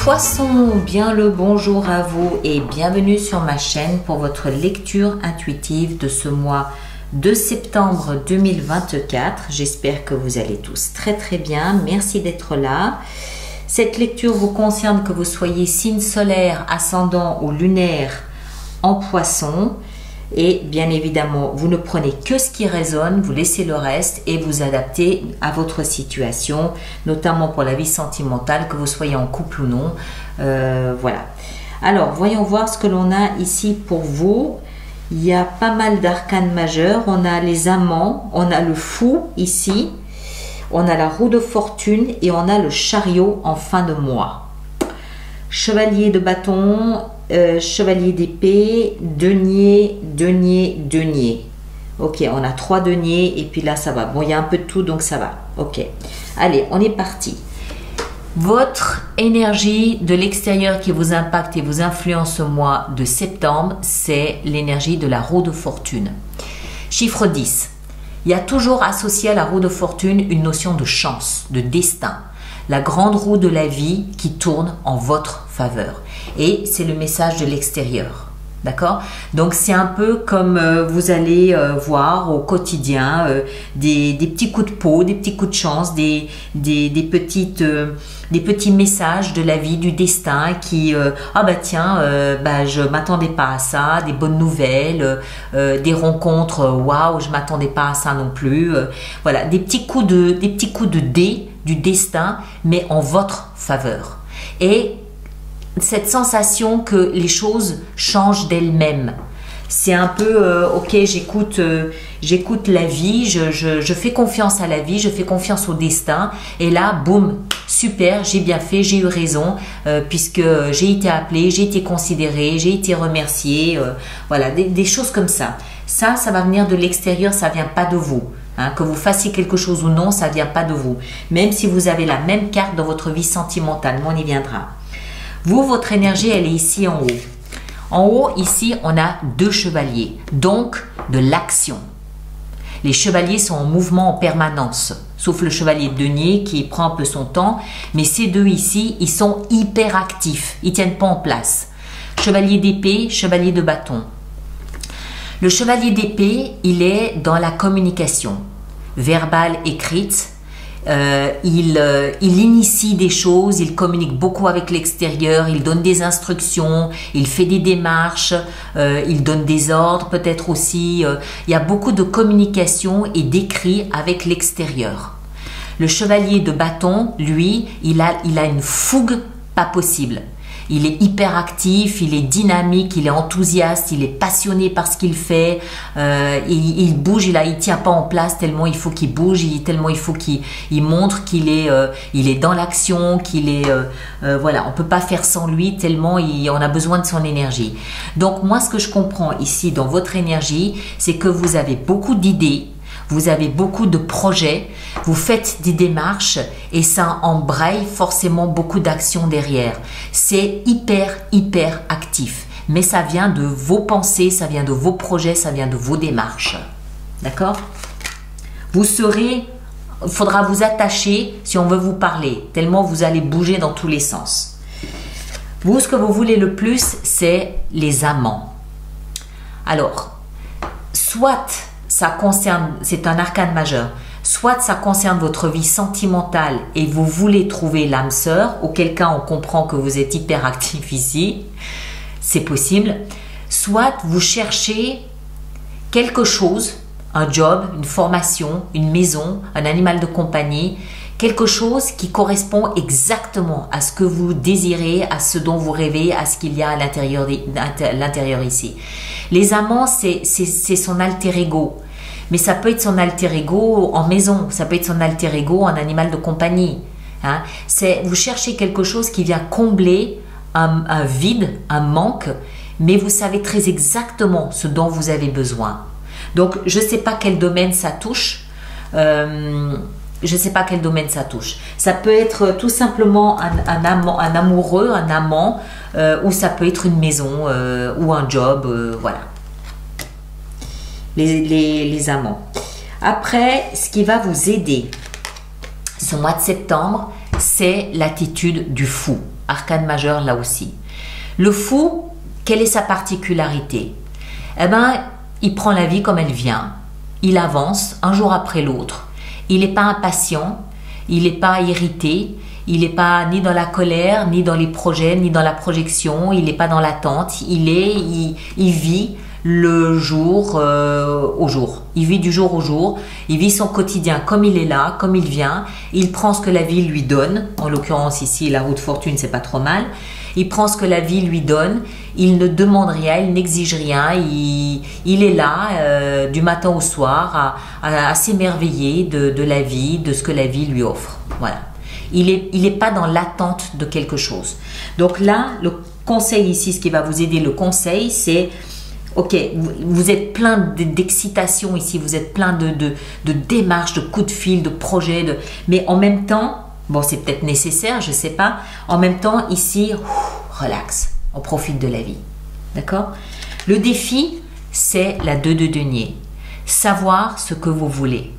Poissons, bien le bonjour à vous et bienvenue sur ma chaîne pour votre lecture intuitive de ce mois de septembre 2024. J'espère que vous allez tous très bien. Merci d'être là. Cette lecture vous concerne que vous soyez signe solaire, ascendant ou lunaire en Poisson. Et bien évidemment, vous ne prenez que ce qui résonne, vous laissez le reste et vous adaptez à votre situation, notamment pour la vie sentimentale, que vous soyez en couple ou non. Voilà. Alors, voyons voir ce que l'on a ici pour vous. Il y a pas mal d'arcanes majeurs. On a les amants, on a le fou ici, on a la roue de fortune et on a le chariot en fin de mois. Chevalier de bâton, chevalier d'épée, denier, denier, denier. Ok, on a 3 deniers et puis là ça va. Bon, il y a un peu de tout donc ça va. Ok, allez, on est parti. Votre énergie de l'extérieur qui vous impacte et vous influence ce mois de septembre, c'est l'énergie de la roue de fortune. Chiffre 10. Il y a toujours associé à la roue de fortune une notion de chance, de destin. La grande roue de la vie qui tourne en votre faveur. Et c'est le message de l'extérieur. D'accord? Donc c'est un peu comme vous allez voir au quotidien des petits coups de peau, des petits coups de chance, des petits messages de la vie, du destin qui ah bah tiens, je m'attendais pas à ça, des bonnes nouvelles, des rencontres, waouh, je m'attendais pas à ça non plus. Voilà, des petits coups de dés du destin, mais en votre faveur. Et cette sensation que les choses changent d'elles-mêmes. C'est un peu, ok, j'écoute la vie, je fais confiance à la vie, je fais confiance au destin. Et là, boum, super, j'ai bien fait, j'ai eu raison, puisque j'ai été appelé, j'ai été considéré, j'ai été remercié. Voilà, des choses comme ça. Ça va venir de l'extérieur, ça ne vient pas de vous. Hein, que vous fassiez quelque chose ou non, ça ne vient pas de vous. Même si vous avez la même carte dans votre vie sentimentale, mais on y viendra. Vous, votre énergie, elle est ici en haut. En haut, ici, on a 2 chevaliers, donc de l'action. Les chevaliers sont en mouvement en permanence, sauf le chevalier de denier qui prend un peu son temps. Mais ces deux ici, ils sont hyper actifs, ils ne tiennent pas en place. Chevalier d'épée, chevalier de bâton. Le chevalier d'épée, il est dans la communication, verbale, écrite. Il initie des choses, il communique beaucoup avec l'extérieur, il donne des instructions, il fait des démarches, il donne des ordres peut-être aussi. Il y a beaucoup de communication et d'écrit avec l'extérieur. Le chevalier de bâton, lui, il a une fougue pas possible. Il est hyper actif, il est dynamique, il est enthousiaste, il est passionné par ce qu'il fait. Il bouge, il tient pas en place tellement il faut qu'il bouge, tellement il faut qu'il montre qu'il est, il est dans l'action, qu'il est, voilà, on peut pas faire sans lui tellement on a besoin de son énergie. Donc moi, ce que je comprends ici dans votre énergie, c'est que vous avez beaucoup d'idées. Vous avez beaucoup de projets, vous faites des démarches et ça embraye forcément beaucoup d'actions derrière. C'est hyper actif. Mais ça vient de vos pensées, ça vient de vos projets, ça vient de vos démarches. D'accord? Il faudra vous attacher si on veut vous parler, tellement vous allez bouger dans tous les sens. Vous, ce que vous voulez le plus, c'est les amants. Alors, soit ça concerne, c'est un arcane majeur, soit ça concerne votre vie sentimentale et vous voulez trouver l'âme sœur, auquel cas on comprend que vous êtes hyper actif ici, c'est possible, soit vous cherchez quelque chose, un job, une formation, une maison, un animal de compagnie, quelque chose qui correspond exactement à ce que vous désirez, à ce dont vous rêvez, à ce qu'il y a à l'intérieur ici. Les amants, c'est son alter ego. Mais ça peut être son alter ego en maison, ça peut être son alter ego en animal de compagnie. Hein. Vous cherchez quelque chose qui vient combler un vide, un manque, mais vous savez très exactement ce dont vous avez besoin. Donc, je ne sais pas quel domaine ça touche. Ça peut être tout simplement un amoureux, un amant, ou ça peut être une maison ou un job, voilà. Les amants. Après, ce qui va vous aider ce mois de septembre, c'est l'attitude du fou. Arcane majeur là aussi. Le fou, quelle est sa particularité? Eh ben, il prend la vie comme elle vient. Il avance un jour après l'autre. Il n'est pas impatient, il n'est pas irrité, il n'est pas ni dans la colère, ni dans les projets, ni dans la projection, il n'est pas dans l'attente. Il vit le jour au jour. Il vit du jour au jour. Il vit son quotidien comme il est là, comme il vient. Il prend ce que la vie lui donne. En l'occurrence ici, la roue de fortune, c'est pas trop mal. Il prend ce que la vie lui donne. Il ne demande rien, il n'exige rien. Il est là du matin au soir à s'émerveiller de la vie, de ce que la vie lui offre. Voilà. Il est pas dans l'attente de quelque chose. Donc là, le conseil ici, ce qui va vous aider, le conseil, c'est ok, vous êtes plein d'excitation ici, vous êtes plein de démarches, de coups de fil, de projets, mais en même temps, bon, c'est peut-être nécessaire, je ne sais pas, en même temps, ici, relax, on profite de la vie. D'accord? Le défi, c'est la 2 de denier. Savoir ce que vous voulez.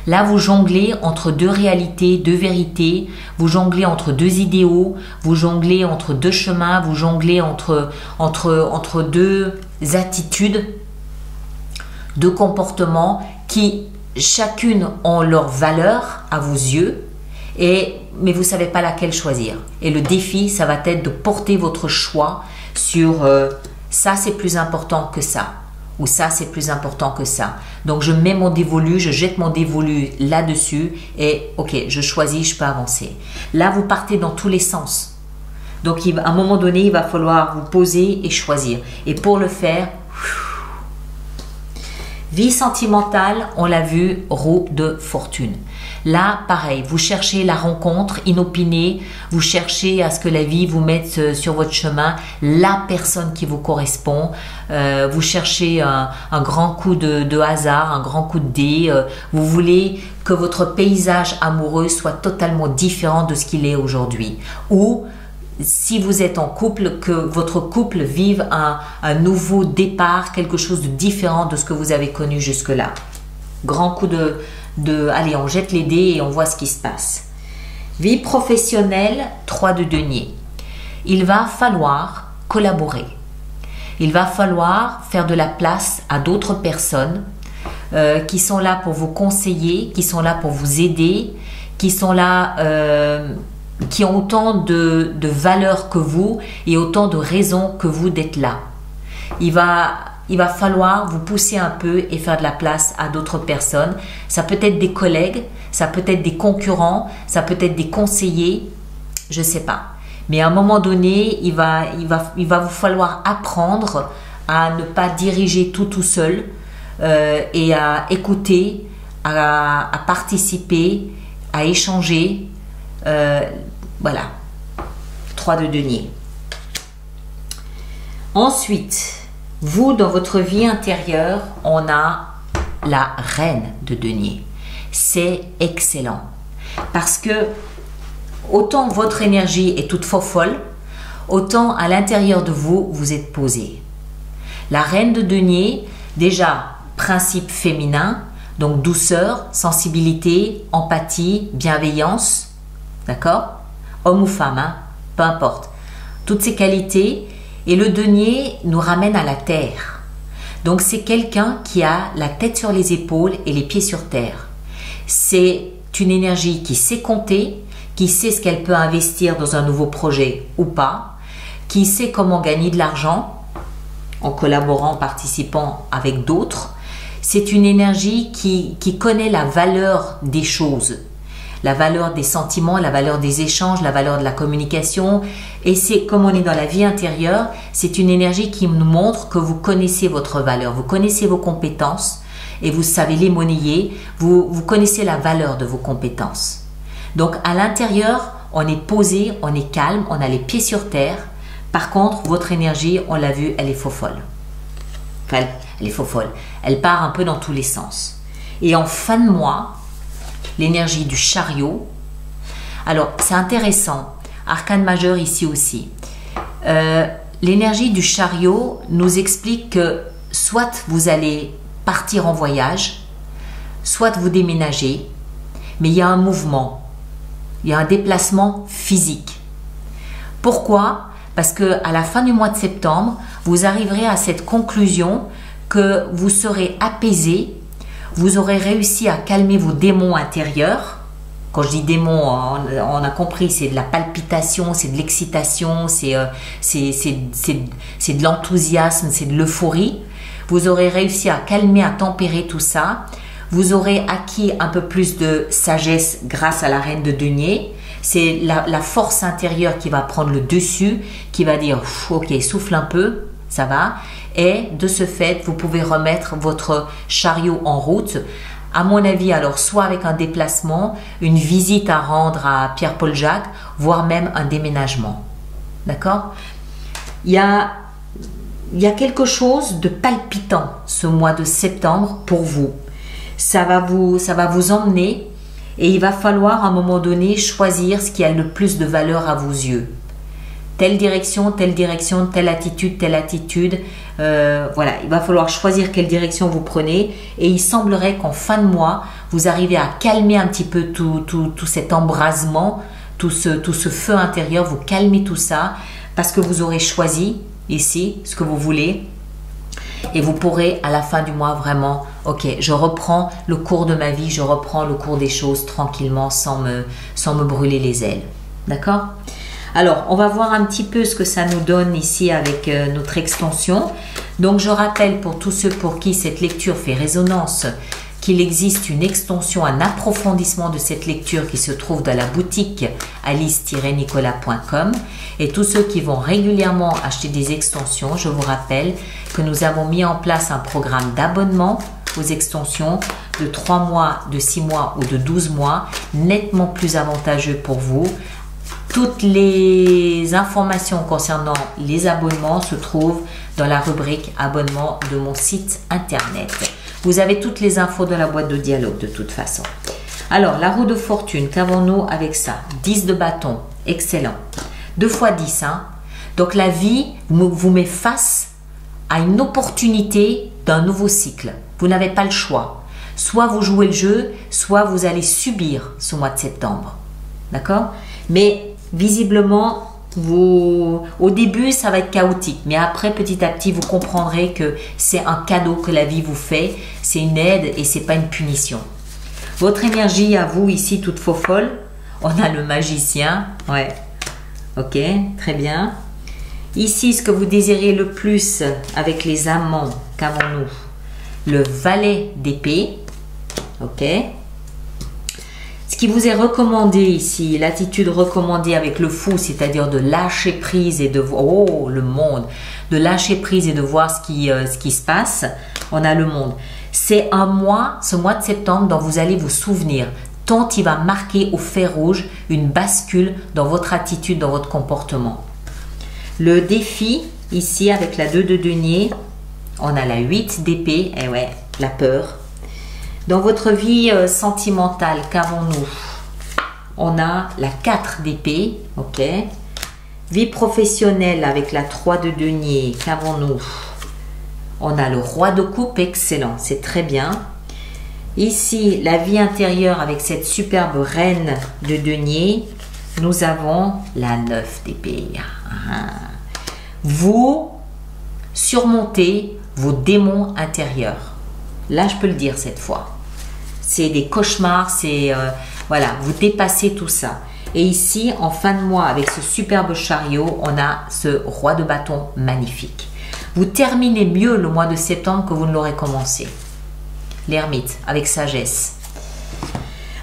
Là, vous jonglez entre deux réalités, deux vérités, vous jonglez entre deux idéaux, vous jonglez entre deux chemins, vous jonglez entre deux attitudes, deux comportements qui chacune ont leur valeur à vos yeux, mais vous ne savez pas laquelle choisir. Et le défi, ça va être de porter votre choix sur ça c'est plus important que ça. Ou ça c'est plus important que ça. Donc je mets mon dévolu, je jette mon dévolu là-dessus et ok, je choisis, je peux avancer. Là vous partez dans tous les sens. Donc à un moment donné, il va falloir vous poser et choisir. Et pour le faire, vie sentimentale, on l'a vu, roue de fortune. Là, pareil, vous cherchez la rencontre inopinée, vous cherchez à ce que la vie vous mette sur votre chemin la personne qui vous correspond, vous cherchez un grand coup de hasard, un grand coup de dé, vous voulez que votre paysage amoureux soit totalement différent de ce qu'il est aujourd'hui. Ou si vous êtes en couple, que votre couple vive un nouveau départ, quelque chose de différent de ce que vous avez connu jusque-là. Grand coup allez, on jette les dés et on voit ce qui se passe. Vie professionnelle, 3 de denier. Il va falloir collaborer. Il va falloir faire de la place à d'autres personnes qui sont là pour vous conseiller, qui sont là pour vous aider, qui sont là, qui ont autant de valeur que vous et autant de raisons que vous d'être là. Il va falloir vous pousser un peu et faire de la place à d'autres personnes. Ça peut être des collègues, ça peut être des concurrents, ça peut être des conseillers, je ne sais pas. Mais à un moment donné, il va vous falloir apprendre à ne pas diriger tout seul et à écouter, à participer, à échanger. Voilà, 3 de denier. Ensuite, vous, dans votre vie intérieure, on a la reine de denier. C'est excellent. Parce que autant votre énergie est toute folle, autant à l'intérieur de vous, vous êtes posé. La reine de denier, déjà, principe féminin, donc douceur, sensibilité, empathie, bienveillance, d'accord? Homme ou femme, hein, peu importe. Toutes ces qualités. Et le denier nous ramène à la terre. Donc c'est quelqu'un qui a la tête sur les épaules et les pieds sur terre. C'est une énergie qui sait compter, qui sait ce qu'elle peut investir dans un nouveau projet ou pas, qui sait comment gagner de l'argent en collaborant, en participant avec d'autres. C'est une énergie qui connaît la valeur des choses, la valeur des sentiments, la valeur des échanges, la valeur de la communication. Et c'est comme on est dans la vie intérieure, c'est une énergie qui nous montre que vous connaissez votre valeur, vous connaissez vos compétences et vous savez les monnayer, vous connaissez la valeur de vos compétences. Donc à l'intérieur, on est posé, on est calme, on a les pieds sur terre. Par contre, votre énergie, on l'a vu, elle est faux-folle. Enfin, elle est faux-folle. Elle part un peu dans tous les sens. Et en fin de mois, l'énergie du chariot. Alors, c'est intéressant. Arcane majeur ici aussi. L'énergie du chariot nous explique que soit vous allez partir en voyage, soit vous déménagez, mais il y a un mouvement. Il y a un déplacement physique. Pourquoi? Parce que à la fin du mois de septembre, vous arriverez à cette conclusion que vous serez apaisé, vous aurez réussi à calmer vos démons intérieurs. Quand je dis démons, on a compris, c'est de la palpitation, c'est de l'excitation, c'est de l'enthousiasme, c'est de l'euphorie. Vous aurez réussi à calmer, à tempérer tout ça. Vous aurez acquis un peu plus de sagesse grâce à la reine de denier. C'est la force intérieure qui va prendre le dessus, qui va dire « Ok, souffle un peu, ça va ». Et de ce fait, vous pouvez remettre votre chariot en route. À mon avis, alors, soit avec un déplacement, une visite à rendre à Pierre-Paul Jacques, voire même un déménagement. D'accord? Il y a quelque chose de palpitant ce mois de septembre pour vous. Ça va vous emmener et il va falloir à un moment donné choisir ce qui a le plus de valeur à vos yeux. Telle direction, telle attitude. Voilà, il va falloir choisir quelle direction vous prenez et il semblerait qu'en fin de mois, vous arrivez à calmer un petit peu tout cet embrasement, tout ce feu intérieur, vous calmez tout ça parce que vous aurez choisi ici ce que vous voulez et vous pourrez à la fin du mois vraiment, ok, je reprends le cours de ma vie, je reprends le cours des choses tranquillement sans me brûler les ailes. D'accord ? Alors, on va voir un petit peu ce que ça nous donne ici avec notre extension. Donc, je rappelle pour tous ceux pour qui cette lecture fait résonance qu'il existe une extension, un approfondissement de cette lecture qui se trouve dans la boutique alice-nicolas.com. Et tous ceux qui vont régulièrement acheter des extensions, je vous rappelle que nous avons mis en place un programme d'abonnement aux extensions de 3 mois, de 6 mois ou de 12 mois, nettement plus avantageux pour vous. Toutes les informations concernant les abonnements se trouvent dans la rubrique abonnement de mon site internet. Vous avez toutes les infos dans la boîte de dialogue de toute façon. Alors, la roue de fortune, qu'avons-nous avec ça? 10 de bâton, excellent. 2 fois 10, hein? Donc la vie vous met face à une opportunité d'un nouveau cycle. Vous n'avez pas le choix. Soit vous jouez le jeu, soit vous allez subir ce mois de septembre. D'accord? Mais visiblement, au début, ça va être chaotique. Mais après, petit à petit, vous comprendrez que c'est un cadeau que la vie vous fait. C'est une aide et ce n'est pas une punition. Votre énergie à vous, ici, toute faux folle. On a le magicien. Ouais. Ok, très bien. Ici, ce que vous désirez le plus avec les amants, qu'avons-nous? Le valet d'épée. Ok. Ce qui vous est recommandé ici, l'attitude recommandée avec le fou, c'est-à-dire de lâcher prise et de voir, oh, le monde, de lâcher prise et de voir ce qui se passe, on a le monde. C'est un mois, ce mois de septembre, dont vous allez vous souvenir, tant il va marquer au fer rouge une bascule dans votre attitude, dans votre comportement. Le défi, ici, avec la 2 de denier, on a la 8 d'épée, et ouais, la peur. Dans votre vie sentimentale, qu'avons-nous? On a la 4 d'épée, ok. Vie professionnelle avec la 3 de denier, qu'avons-nous? On a le roi de coupe, excellent, c'est très bien. Ici, la vie intérieure avec cette superbe reine de denier, nous avons la 9 d'épée. Vous surmontez vos démons intérieurs. Là, je peux le dire cette fois. C'est des cauchemars, voilà, vous dépassez tout ça. Et ici, en fin de mois, avec ce superbe chariot, on a ce roi de bâton magnifique. Vous terminez mieux le mois de septembre que vous ne l'aurez commencé. L'ermite, avec sagesse.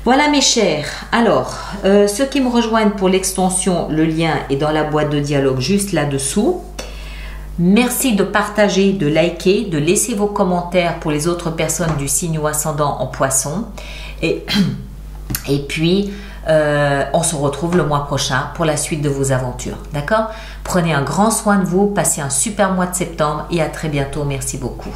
Voilà mes chers. Alors, ceux qui me rejoignent pour l'extension, le lien est dans la boîte de dialogue juste là-dessous. Merci de partager, de liker, de laisser vos commentaires pour les autres personnes du signe ou ascendant en poisson. Et puis, on se retrouve le mois prochain pour la suite de vos aventures. D'accord? Prenez un grand soin de vous, passez un super mois de septembre et à très bientôt. Merci beaucoup.